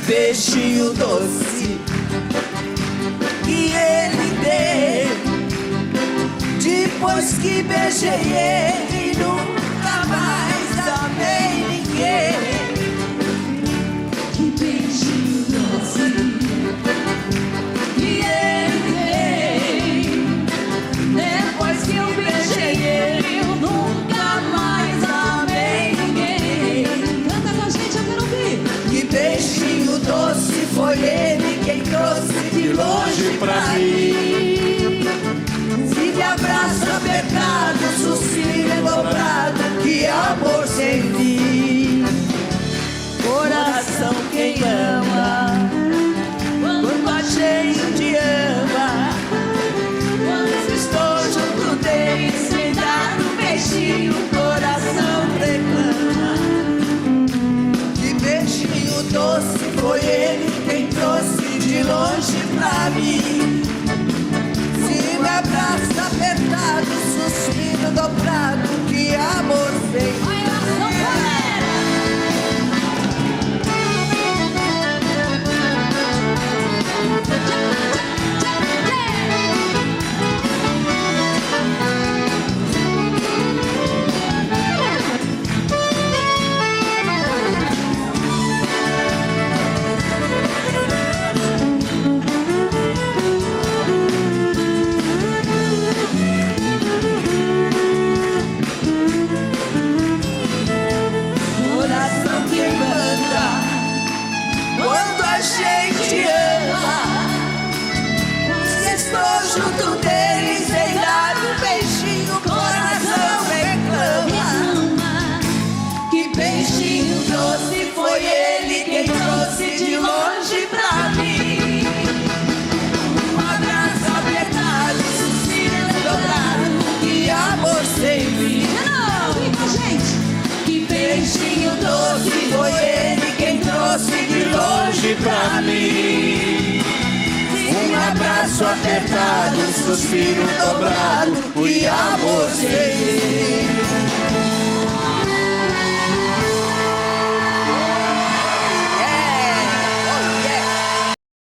beijinho doce que ele deu. Depois que beijei ele, nunca mais amei ninguém. Que beijinho doce que ele deu. Depois que eu beijei ele, eu nunca mais amei ninguém. Canta com a gente, eu quero ouvir. Que beijinho doce foi ele quem trouxe de longe pra mim. Se de abraço apertado, suspiro dobrado, que amor sem fim. Coração quem ama, quando a gente ama, quando estou junto dele, sem dar um beijinho, o coração reclama. Que beijinho doce foi ele quem trouxe de longe pra mim. Se me abraço apertado, suspiro dobrado, que amor sem fim. Quando a gente ama, se estou junto dele, sem dar um beijinho, o coração reclama. Que beijinho doce foi ele quem trouxe de longe pra mim. Um abraço apertado, suspiro dobrado, que amor sem fim. Não, e com a gente? Que beijinho doce foi ele quem trouxe de longe pra mim. Um abraço apertado, suspiro dobrado, e amor sem fim.